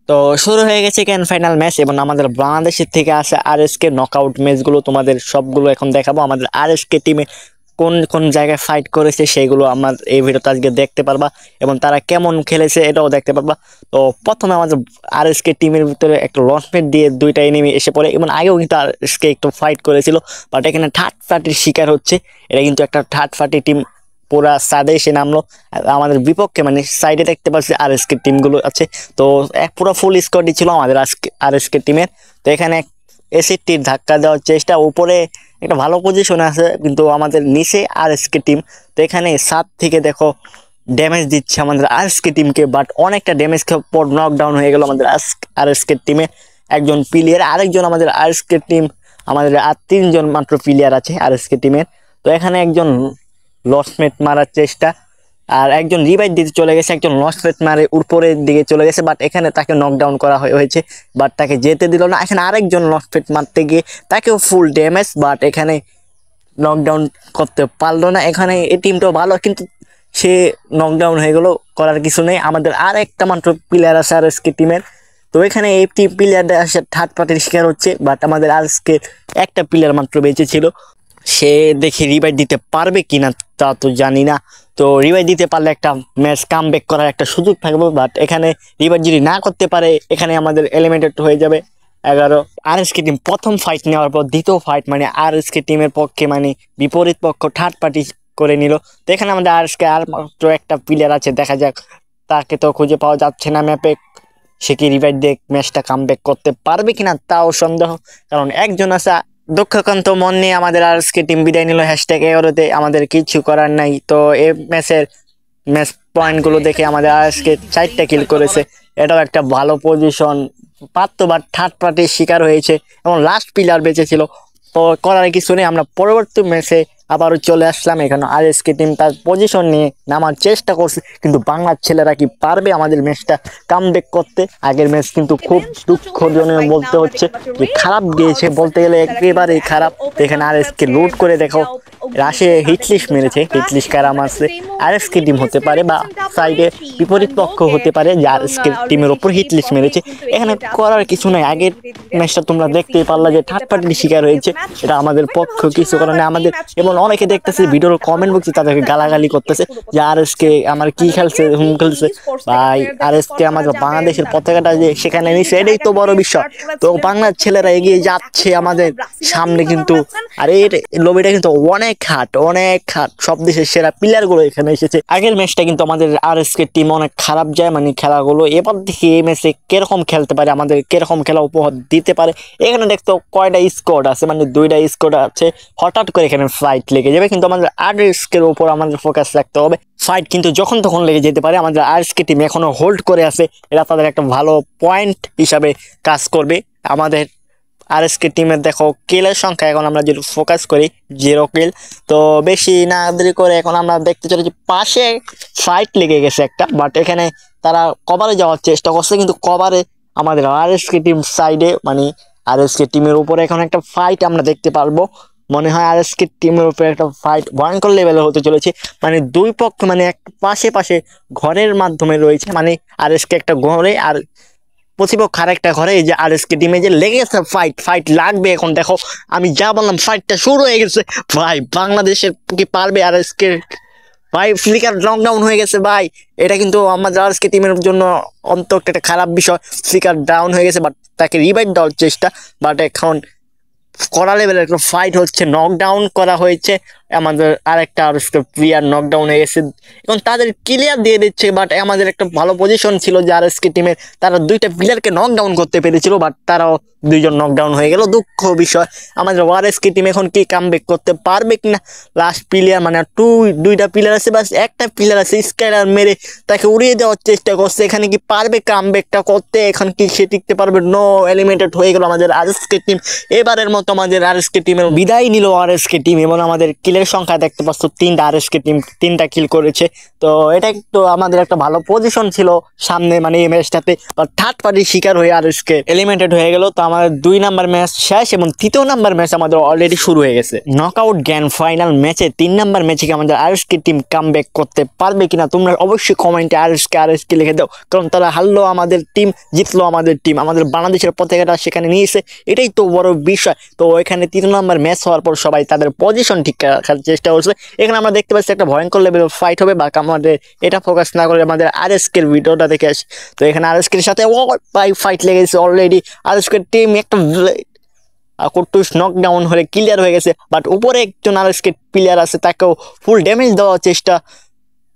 তো শুরু হয়ে গেছে গ্র্যান্ড ফাইনাল ম্যাচ এবং আমাদের বাংলাদেশের থেকে আসা আরএসকে নকআউট ম্যাচগুলো তোমাদের সবগুলো এখন দেখাবো। আমাদের আরএসকে টিমে কোন কোন জায়গায় ফাইট করেছে সেগুলো আমার এই ভিডিওতে আজকে দেখতে পারবা এবং তারা কেমন খেলেছে এটাও দেখতে পারবা। তো প্রথমে আমাদের আরএসকে টিমের ভিতরে একটা লঞ্চপ্যাড দিয়ে দুইটা এনিমি এসে পড়ে এবং আগেও কিন্তু আরএসকে একটু ফাইট করেছিল, বাট এখানে থার্ড পার্টির শিকার হচ্ছে। এটা কিন্তু একটা থার্ড পার্টি টিম পুরা সাদে এসে নামলো আমাদের বিপক্ষে, মানে সাইডে দেখতে পাচ্ছি আরএসকে টিমগুলো আছে। তো এক পুরো ফুল স্কোয়াডই ছিল আমাদের আরএসকে টিমের। তো এখানে এসিটির ধাক্কা দেওয়ার চেষ্টা, উপরে একটা ভালো পজিশনে আছে কিন্তু আমাদের নিচে আরএসকে টিম। তো এখানে সাত থেকে দেখো ড্যামেজ দিচ্ছে আমাদের আরএসকে টিমকে, বাট অনেকটা ড্যামেজ পর নকডাউন হয়ে গেল আমাদের আরএসকে টিমে একজন প্লেয়ার। আরেকজন আমাদের আরএসকে টিম, আমাদের আর তিনজন মাত্র প্লেয়ার আছে আরএসকে টিমের। তো এখানে একজন লসমেট মারার চেষ্টা, আর একজন রিভাইভ দিতে চলে গেছে, একজন লসমেট মারে উপরের দিকে চলে গেছে, বাট এখানে তাকে নকডাউন করা হয়েছে, বাট তাকে যেতে দিল না। এখানে আরেকজন লসমেট মারতে গিয়ে তাকেও ফুল ড্যামেজ, বাট এখানে নকডাউন করতে পারলো না। এখানে এই টিমটাও ভালো কিন্তু সে নকডাউন হয়ে গেল, করার কিছু নেই। আমাদের আর একটা মাত্র প্লেয়ার আছে আরএসকে টিমের। তো এখানে এই টিম প্লেয়ারটা আসে থার্ড পার্টির শিকার হচ্ছে, বাট আমাদের আজকে একটা প্লেয়ার মাত্র বেঁচে ছিল। সে দেখি রিভাইভ দিতে পারবে কিনা তা তো জানি না। তো রিভাইভ দিতে পারলে একটা ম্যাচ কামব্যাক করার একটা সুযোগ থাকবে, বাট এখানে রিভাইভ যদি না করতে পারে এখানে আমাদের এলিমিনেটেড হয়ে যাবে 11। আরএসকে টিম প্রথম ফাইট নেওয়ার পর দ্বিতীয় ফাইট মানে আরএসকে টিমের পক্ষে মানে বিপরীত পক্ষ থার্ড পার্টি করে নিল। তো এখানে আমাদের আরএসকে আর মাত্র একটা প্লেয়ার আছে, দেখা যাক, তাকে তো খুঁজে পাওয়া যাচ্ছে না ম্যাপে। সে কি রিভাইভ দিয়ে ম্যাচটা কামব্যাক করতে পারবে কিনা তাও সন্দেহ, কারণ একজন আছে। দুঃখকান্ত মন নিয়ে আমাদের আরএসকে টিম বিদায় নিল #11-তে, আমাদের কিছু করার নাই। তো এই ম্যাচ পয়েন্টগুলো দেখে আমাদের আরএসকে 4টা কিল করেছে, এটাও একটা ভালো পজিশন পারত, বাট থার্ড পার্টির শিকার হয়েছে এবং লাস্ট প্লেয়ার বেঁচে ছিল। তো করার কিছু নেই, আমরা পরবর্তী ম্যাচে আবারও চলে আসলাম। এখানে আরএসকে টিম তার পজিশন নিয়ে নামার চেষ্টা করছে, কিন্তু বাংলার ছেলেরা কি পারবে আমাদের ম্যাচটা কামব্যাক করতে? আগের ম্যাচ কিন্তু খুব দুঃখজনক বলতে হচ্ছে, যে খারাপ গিয়েছে বলতে গেলে, একেবারেই খারাপ। এখানে আরএসকে লুট করে দেখো রাশে হিটলিস্ট মেরেছে, হিটলিস্ট কারা মারছে? আরএসকে টিম হতে পারে বা সাইডে বিপরীত পক্ষ হতে পারে যে আরএসকে টিমের ওপর হিটলিস্ট মেরেছে। এখানে করার কিছু নাই, আগের ম্যাচটা তোমরা দেখতেই পারলা যে থার্ড পার্টির শিকার হয়েছে, এটা আমাদের পক্ষ কিছু করার নেই আমাদের। এবং অনেকে দেখতেছে ভিডিওর কমেন্ট বক্সে তাদেরকে গালাগালি করতেছে যে আরএসকে আমার কি খেলছে, হুম খেলছে। ভাই আরএসকে আমাদের বাংলাদেশের পতাকাটা যে সেখানে নিচ্ছে এটাই তো বড় বিষয়। তো বাংলার ছেলেরা এগিয়ে যাচ্ছে আমাদের সামনে কিন্তু। আর এই লবিটা কিন্তু অনেক হাট, অনেক হাট, সব দেশের সেরা প্লেয়ার গুলো এখানে এসেছে। আগের ম্যাচটা কিন্তু আমাদের আরএসকে টিম অনেক খারাপ যায় মানে খেলাগুলো, এবার দেখি এই ম্যাচে কিরকম খেলতে পারে, আমাদের কিরকম খেলা উপহার দিতে পারে। এখানে দেখতো কয়টা স্কোয়াড আছে, মানে 2টা স্কোয়াড আছে। হঠাৎ করে এখানে ফাইট লেগে যাবে, কিন্তু আমাদের আরএসকের উপর আমাদের ফোকাস রাখতে হবে। ফাইট কিন্তু যখন তখন লেগে যেতে পারে, আমাদের আরএসকে টিম এখনো হোল্ড করে আছে, এটা তাদের একটা ভালো পয়েন্ট হিসাবে কাজ করবে। আমাদের আরএসকে টিমের দেখো কিলের সংখ্যা এখন আমরা যদি ফোকাস করি 0 কিল। তো বেশি না দেরি করে এখন আমরা দেখতে চলেছি পাশে ফাইট লেগে গেছে একটা, বাট এখানে তারা কভারে যাওয়ার চেষ্টা করছে, কিন্তু কভারে আমাদের আরএসকে টিম সাইডে মানে আরএসকে টিমের উপরে এখন একটা ফাইট আমরা দেখতে পারবো। মনে হয় আরএসকে টিমের উপরে একটা ফাইট ভয়ঙ্কর লেভেলে হতে চলেছে, মানে দুই পক্ষ মানে এক পাশে পাশে ঘরের মাধ্যমে রয়েছে, মানে আরএসকে একটা ঘরে আর প্রতিপক্ষ আরেকটা ঘরে। এই যে আরএসকে টিমে যে লেগেছে ফাইট, ফাইট লাগবে এখন। দেখো আমি যা বললাম ফাইটটা শুরু হয়ে গেছে ভাই। বাংলাদেশের কি পারবে আরএসকে? ভাই ফ্লিকার লকডাউন হয়ে গেছে ভাই, এটা কিন্তু আমাদের আরএসকে টিমের জন্য অন্তত একটা খারাপ বিষয়। ফ্লিকার ডাউন হয়ে গেছে, বাট তাকে রিভাইভ দেওয়ার চেষ্টা, বাট এখন কড়া লেভেলের একটা ফাইট হচ্ছে, নকডাউন করা হয়েছে আমাদের আরেকটা আরএসকে প্লেয়ার নকডাউন হয়ে গেছে এবং তাদের ক্লিয়ার দিয়ে দিচ্ছে। বাট আমাদের একটা ভালো পজিশন ছিল যে আরএসকে টিমের, তারা 2টা প্লেয়ারকে নকডাউন করতে পেরেছিল, বাট তারাও 2জন নকডাউন হয়ে গেল, দুঃখ বিষয়। আমাদের আরএসকে টিম এখন কি কামব্যাক করতে পারবে কিনা? লাস্ট প্লেয়ার মানে 2টা প্লেয়ার আছে, বাস একটা প্লেয়ার আছে, স্কাইলার মেরে তাকে উড়িয়ে দেওয়ার চেষ্টা করছে। এখানে কি পারবে কামব্যাকটা করতে? এখন কি সে টিকতে পারবে? নো, এলিমিনেটেড হয়ে গেল আমাদের আরএসকে টিম। এবারের মতো আমাদের আরএসকে টিমের বিদায় নিল আরএসকে টিম এবং আমাদের কিলের কিলের সংখ্যা দেখতে পাচ্ছ 3টা, আরএসকে টিম 3টা কিল করেছে। তো এটা একটু আমাদের একটা ভালো পজিশন ছিল সামনে, মানে এই ম্যাচটাতে, বা থার্ড পার্টির শিকার হয়ে আরএসকে এলিমিনেটেড হয়ে গেল। তো আমাদের 2 নাম্বার ম্যাচ শেষ এবং 3য় নাম্বার ম্যাচ আমাদের অলরেডি শুরু হয়ে গেছে। নকআউট গ্র্যান্ড ফাইনাল ম্যাচে 3 নাম্বার ম্যাচে কি আমাদের আরএসকে টিম কামব্যাক করতে পারবে কিনা তোমরা অবশ্যই কমেন্টে আরএসকে লিখে দাও, কারণ তারা হারলো আমাদের টিম, জিতলো আমাদের টিম, আমাদের বাংলাদেশের পতাকাটা সেখানে নিয়েছে, এটাই তো বড় বিষয়। তো এখানে 3 নাম্বার ম্যাচ হওয়ার পর সবাই তাদের পজিশন ঠিক রাখার চেষ্টা করছে। এখানে আমরা দেখতে পাচ্ছি একটা ভয়ঙ্কর লেভেলের ফাইট হবে, বা আমাদের এটা ফোকাস না করে আমাদের আরএসকে এর ভিডিওটা দেখে আসি। তো এখানে আরএসকে এর সাথে ফাইট লেগেছে অলরেডি। আরএসকে টিম একটা কুট্টুস নকডাউন হয়ে ক্লিয়ার হয়ে গেছে, বাট উপরে একজন আরএসকে প্লেয়ার আছে, তাকেও ফুল ড্যামেজ দেওয়ার চেষ্টা,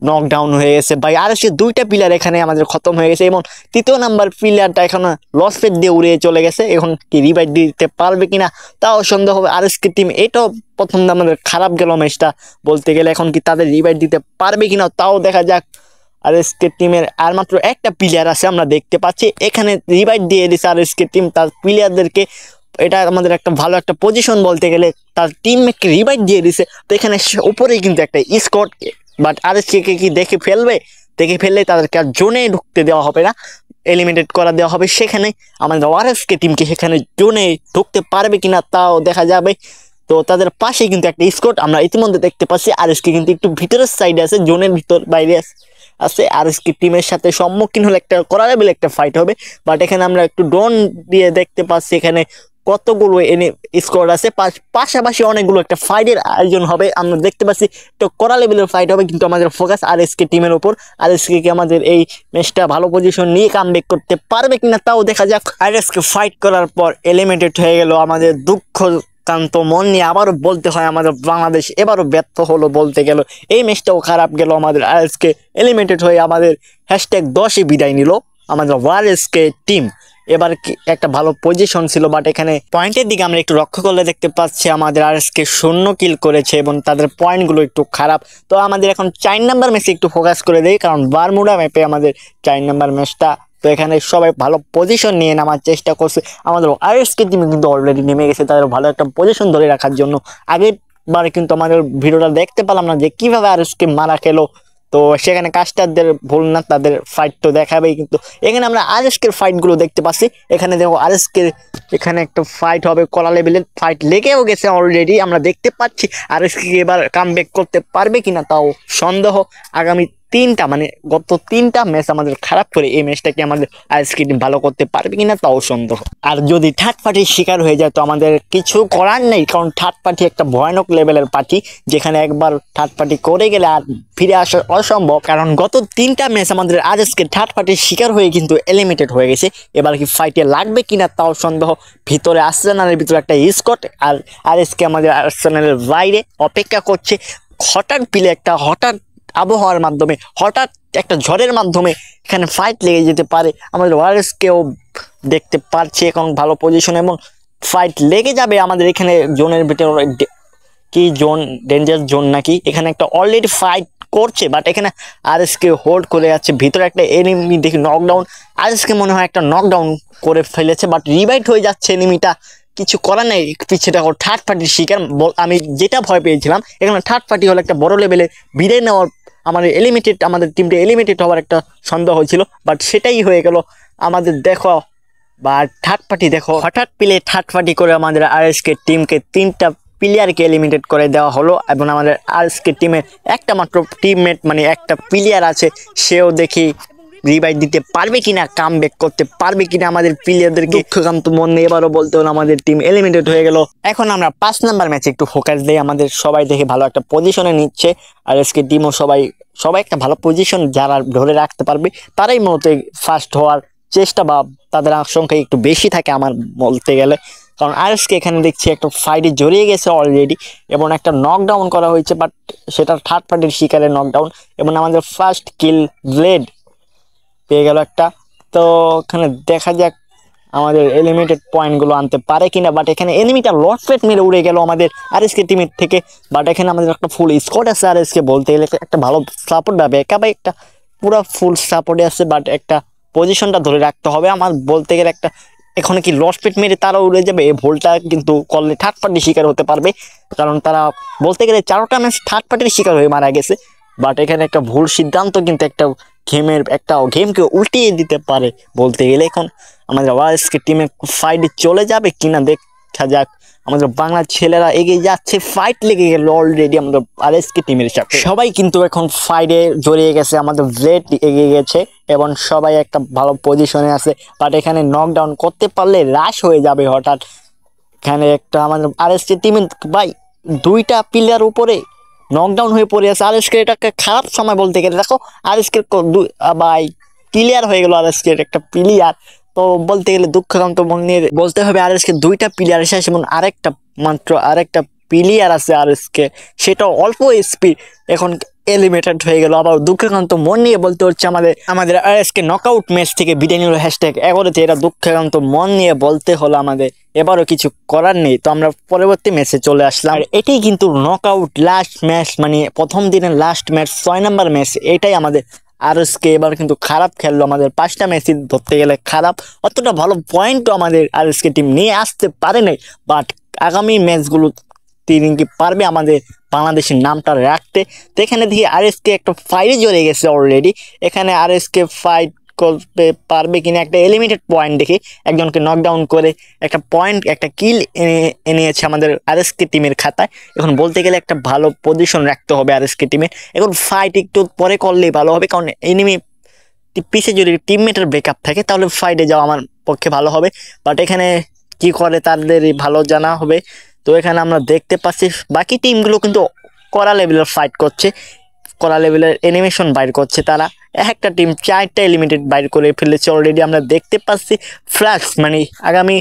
নকডাউন হয়ে গেছে ভাই। আরএসকে 2টা প্লেয়ার এখানে আমাদের খতম হয়ে গেছে এবং 3য় নাম্বার প্লেয়ারটা এখন লস পেট দিয়ে উড়ে চলে গেছে। এখন কি রিভাইভ দিতে পারবে কিনা তাও সন্দেহ হবে। আরএসকে টিম এটাও প্রথম আমাদের খারাপ গেল ম্যাচটা বলতে গেলে, এখন কি তাদের রিভাইভ দিতে পারবে কিনা তাও দেখা যাক। আরএসকে টিমের আর মাত্র একটা প্লেয়ার আছে, আমরা দেখতে পাচ্ছি এখানে রিভাইভ দিয়ে দিচ্ছে আরএসকে টিম তার প্লেয়ারদেরকে। এটা আমাদের একটা ভালো একটা পজিশন বলতে গেলে, তার টিমমেটকে রিভাইভ দিয়ে দিছে। তো এখানে উপরেই কিন্তু একটা স্কোয়াড, বাট আরএসকে কি দেখে ফেলবে, দেখে ফেললে তাদেরকে আর জোনে ঢুকতে দেওয়া হবে না, এলিমিনেট করা দেওয়া হবে। সেখানে আমাদের আরএসকে টিমকে সেখানে জোনে ঢুকতে পারবে কিনা তাও দেখা যাবে। তো তাদের পাশে কিন্তু একটা স্কোয়াড আমরা ইতিমধ্যে দেখতে পাচ্ছি। আরএসকে কিন্তু একটু ভিতরের সাইডে আছে, জোনের ভিতর বাইরে আছে। আরএসকে টিমের সাথে সম্মুখীন হলে একটা করা লেভেল একটা ফাইট হবে, বাট এখানে আমরা একটু ড্রোন দিয়ে দেখতে পাচ্ছি এখানে কতগুলো স্কোয়াড আছে, পাশাপাশি অনেকগুলো একটা ফাইটের আয়োজন হবে। আমরা দেখতে পাচ্ছি একটা কড়া লেভেলের ফাইট হবে, কিন্তু আমাদের ফোকাস আরএসকে টিমের উপর। আরএসকে কি আমাদের এই ম্যাচটা ভালো পজিশন নিয়ে কামব্যাক করতে পারবে কিনা তাও দেখা যাক। আরএসকে ফাইট করার পর এলিমিনেটেড হয়ে গেল, আমাদের দুঃখকান্ত মন নিয়ে আবারও বলতে হয় আমাদের বাংলাদেশ এবারও ব্যর্থ হলো বলতে গেল। এই ম্যাচটাও খারাপ গেল আমাদের। আরএসকে এলিমিনেটেড হয়ে আমাদের #10-এ বিদায় নিল আমাদের আরএসকে টিম। এবার কি একটা ভালো পজিশন ছিল, বাট এখানে পয়েন্টের দিকে আমরা একটু লক্ষ্য করলে দেখতে পাচ্ছি আমাদের আরএসকে 0 কিল করেছে এবং তাদের পয়েন্টগুলো একটু খারাপ। তো আমাদের এখন 4 নাম্বার ম্যাচে একটু ফোকাস করে দেই, কারণ বারমুডা ম্যাপে আমাদের 4 নাম্বার ম্যাচটা। তো এখানে সবাই ভালো পজিশন নিয়ে নামার চেষ্টা করছে। আমাদের আরএসকে টিম কিন্তু অলরেডি নেমে গেছে তাদের ভালো একটা পজিশন ধরে রাখার জন্য। আগেরবারে কিন্তু আমাদের ভিডিওটা দেখতে পেলাম না যে কিভাবে আরএসকে মারা খেলো, তো সেখানে কাস্টারদের ভুল না, তাদের ফাইট তো দেখাবেই। কিন্তু এখানে আমরা আরএসকে ফাইটগুলো দেখতে পাচ্ছি। এখানে দেখো আরএসকে এখানে একটা ফাইট হবে, কলা লেভেলের ফাইট লেগেও গেছে অলরেডি, আমরা দেখতে পাচ্ছি। আরএসকে এবার কামব্যাক করতে পারবে কিনা তাও সন্দেহ। আগামী 3টা মানে গত 3টা ম্যাচ আমাদের খারাপ করে এই ম্যাচটাকে আমাদের আরএসকে টিম ভালো করতে পারবে কিনা তাও সন্দেহ। আর যদি থার্ড পার্টির শিকার হয়ে যায় তো আমাদের কিছু করার নেই, কারণ থার্ড পার্টি একটা ভয়ানক লেভেলের পার্টি, যেখানে একবার থার্ড পার্টি করে গেলে আর ফিরে আসা অসম্ভব। কারণ গত 3টা ম্যাচ আমাদের আরএসকে থার্ড পার্টির শিকার হয়ে কিন্তু এলিমিনেটেড হয়ে গেছে। এবার কি ফাইটে লাগবে কিনা তাও সন্দেহ। ভিতরে আর্সেনালের ভিতরে একটা স্কট, আর আরএসকে আমাদের আর্সেনালের বাইরে অপেক্ষা করছে। হঠাৎ পিলে একটা হঠাৎ আবহাওয়ার মাধ্যমে, হঠাৎ একটা ঝড়ের মাধ্যমে এখানে ফাইট লেগে যেতে পারে। আমাদের ওয়ারেসকেও দেখতে পাচ্ছি এখন ভালো পজিশন, এবং ফাইট লেগে যাবে আমাদের এখানে জোনের ভিতরে। কি জোন, ডেঞ্জার জোন নাকি, এখানে একটা অলরেডি ফাইট করছে, বাট এখানে আরএসকে হোল্ড করে আছে। ভিতরে একটা এনিমি দেখি নকডাউন, আরএসকে মনে হয় একটা নকডাউন করে ফেলেছে, বাট রিভাইট হয়ে যাচ্ছে এনিমিটা। কিছু করার নেই, পিছিয়ে দেখো থার্ড পার্টির শিকার। আমি যেটা ভয় পেয়েছিলাম এখানে থার্ড পার্টি হলো একটা বড় লেভেলে বিদায় নেওয়ার, আমাদের টিমটা এলিমিনেটেড হওয়ার একটা সন্দেহ হয়েছিল, বাট সেটাই হয়ে গেল আমাদের। দেখো বা থার্ড পার্টি দেখো হঠাৎ পিলে থার্ড পার্টি করে আমাদের আরএসকে টিমকে 3টা প্লেয়ারকে এলিমিনেট করে দেওয়া হলো, এবং আমাদের আরএসকে টিমের একটা মাত্র টিমমেট মানে একটা প্লেয়ার আছে, সেও দেখি রিভাইভ দিতে পারবে কিনা, কামব্যাক করতে পারবে কিনা আমাদের প্লেয়ারদেরকে। দুঃখকান্ত মন নিয়ে এবারও বলতে হলো আমাদের টিম এলিমিনেট হয়ে গেল। এখন আমরা 5 নাম্বার ম্যাচে একটু ফোকাস দেই। আমাদের সবাই দেখে ভালো একটা পজিশনে নিচ্ছে আরএসকে টিমও, সবাই একটা ভালো পজিশন যারা ধরে রাখতে পারবে তারাই মূলত ফার্স্ট হওয়ার চেষ্টা, বা তাদের সংখ্যা একটু বেশি থাকে আমার বলতে গেলে। কারণ আরএসকে এখানে দেখছি একটা ফাইটে জড়িয়ে গেছে অলরেডি, এবং একটা নকডাউন করা হয়েছে, বাট সেটা থার্ড পার্টির শিকারের নকডাউন, এবং আমাদের ফার্স্ট কিল ব্লেড পেয়ে গেল একটা। তো এখানে দেখা যাক আমাদের এলিমিনেটেড পয়েন্টগুলো আনতে পারে কিনা, বাট এখানে এনিমিটা লট ফেট মেরে উড়ে গেল আমাদের আরএসকে টিমের থেকে। বাট এখানে আমাদের একটা ফুল স্কোয়াড আছে আরএসকে বলতে গেলে, একটা ভালো সাপোর্ট বা ব্যাকআপ, একটা পুরো ফুল সাপোর্টে আছে, বাট একটা পজিশনটা ধরে রাখতে হবে আমার বলতে গেলে। একটা এখন কি লস পেট মেরে তারা উড়ে যাবে? এই ভুলটা কিন্তু করলে থার্ড পার্টির শিকার হতে পারবে, কারণ তারা বলতে গেলে 4টা ম্যাচ থার্ড পার্টির শিকার হয়ে মারা গেছে। বাট এখানে একটা ভুল সিদ্ধান্ত কিন্তু একটা গেমকে উল্টিয়ে দিতে পারে বলতে গেলে। এখন আমাদের ওয়াইএসকে টিমে ফাইটে চলে যাবে কিনা দেখা যাক। আমাদের বাংলা ছেলেরা এগিয়ে যাচ্ছে, ফাইট লেগে গেল অলরেডি আমাদের আরএসকে টিমের সাথে। সবাই কিন্তু এখন ফাইটে জড়িয়ে গেছে, আমাদের ব্লেড এগিয়ে গেছে এবং সবাই একটা ভালো পজিশনে আছে। বাট এখানে নকডাউন করতে পারলে রাশ হয়ে যাবে হঠাৎ। এখানে একটা আমাদের আরএসকে টিমের ভাই 2টা প্লেয়ার উপরে নকডাউন হয়ে পড়ে আছে। আরএসকে এটা একটা খারাপ সময় বলতে গেলে। দেখো আরএসকে ভাই ক্লিয়ার হয়ে গেল, আরএসকে একটা প্লেয়ার তো বলতে গেলে দুঃখকান্ত নিয়ে বলতে হবে। আরএসকে 2টা প্লেয়ার এসে এবং আরেকটা প্লেয়ার আছে আরএসকে, সেটা অল্প এসপি এখন এলিমিনেটেড হয়ে গেল। আবার দুঃখকান্ত মন নিয়ে বলতে হচ্ছে আমাদের আরএসকে নকআউট ম্যাচ থেকে বিদায় নিল #11তে। এটা দুঃখকান্ত মন নিয়ে বলতে হলো আমাদের, এবারও কিছু করার নেই। তো আমরা পরবর্তী ম্যাচে চলে আসলাম। আর এটাই কিন্তু নকআউট লাস্ট ম্যাচ, মানে প্রথম দিনের লাস্ট ম্যাচ, 6 নম্বর ম্যাচ। এটাই আমাদের আরএসকে এবার কিন্তু খারাপ খেললো। আমাদের 5টা ম্যাচই ধরতে গেলে খারাপ, অতটা ভালো পয়েন্টও আমাদের আরএসকে টিম নিয়ে আসতে পারে নাই। বাট আগামী ম্যাচগুলো তিনি কি পারবে আমাদের বাংলাদেশের নামটা রাখতে? তো এখানে দেখি আরএসকে একটা ফাইটে জড়ে গেছে অলরেডি। এখানে আরএসকে ফাইট করতে পারবে কিনা, একটা এলিমিনেটেড পয়েন্ট দেখি একজনকে নকডাউন করে একটা পয়েন্ট, একটা কিল এনেছে আমাদের আরএসকে টিমের খাতায়। এখন বলতে গেলে একটা ভালো পজিশন রাখতে হবে আরএসকে টিমে। এখন ফাইট একটু পরে করলেই ভালো হবে, কারণ এনিমি পিছিয়ে যদি টিমমেটের ব্রেকআপ থাকে তাহলে ফাইটে যাওয়া আমার পক্ষে ভালো হবে। বাট এখানে কি করে তাদের ভালো জানা হবে। তো এখানে আমরা দেখতে পাচ্ছি বাকি টিমগুলো কিন্তু কড়া লেভেলের ফাইট করছে, কড়া লেভেলের অ্যানিমেশন বাইর করছে তারা। একটা টিম 4টা এলিমিনেটেড বাইর করে ফেলেছে অলরেডি। আমরা দেখতে পাচ্ছি ফ্লাক্স মানে আগামী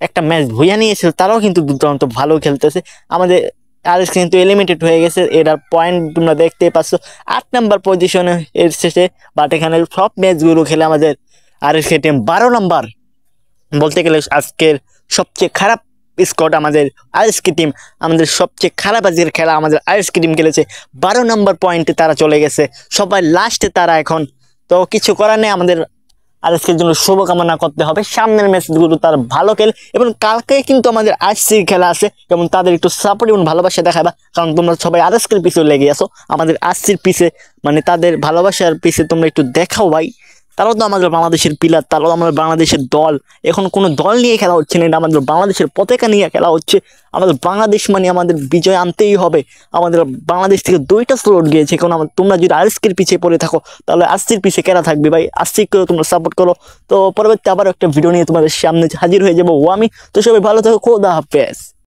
একটা ম্যাচ ভুইয়া নিয়েছিল, তারাও কিন্তু দুর্দান্ত ভালো খেলতেছে। আমাদের আরএস কিন্তু এলিমিনেটেড হয়ে গেছে, এটার পয়েন্ট তোমরা দেখতে পাচ্ছ 8 নম্বর পজিশনে এসেছে। বাট এখানে সব ম্যাচগুলো খেলে আমাদের আরএসকে টিম 12 নম্বর, বলতে গেলে আজকের সবচেয়ে খারাপ স্কোয়াড আমাদের আরএসকে টিম। আমাদের সবচেয়ে খারাপ আজকের খেলা আমাদের আরএসকে টিম খেলেছে। 12 নম্বর পয়েন্টে তারা চলে গেছে, সবাই লাস্টে তারা এখন। তো কিছু করার নেই, আমাদের আরএসকের জন্য শুভকামনা করতে হবে। সামনের ম্যাচগুলো তারা ভালো খেলে এবং কালকে কিন্তু আমাদের আরসির খেলা আছে, এবং তাদের একটু সাপোর্ট এবং ভালোবাসা দেখাবা, কারণ তোমরা সবাই আরএসকের পিছে লেগে আসো। আমাদের আরসির পিছে মানে তাদের ভালোবাসার পিছে তোমরা একটু দেখাও ভাই। তারাও তো আমাদের বাংলাদেশের পিলার, তারাও আমাদের বাংলাদেশের দল। এখন কোনো দল নিয়ে খেলা হচ্ছে না, এটা আমাদের বাংলাদেশের পতাকা নিয়ে খেলা হচ্ছে। আমাদের বাংলাদেশ মানে আমাদের বিজয় আনতেই হবে। আমাদের বাংলাদেশ থেকে 2টা স্লোট গিয়েছে। এখন তোমরা যদি আরএসকের পিছিয়ে পড়ে থাকো তাহলে আরসির পিছিয়ে কেনা থাকবে ভাই। আরসিকেও তোমরা সাপোর্ট করো। তো পরবর্তী আবার একটা ভিডিও নিয়ে তোমাদের সামনে হাজির হয়ে যাবো আমি। তো সবাই ভালো থাকো, খোদা হাফেজ।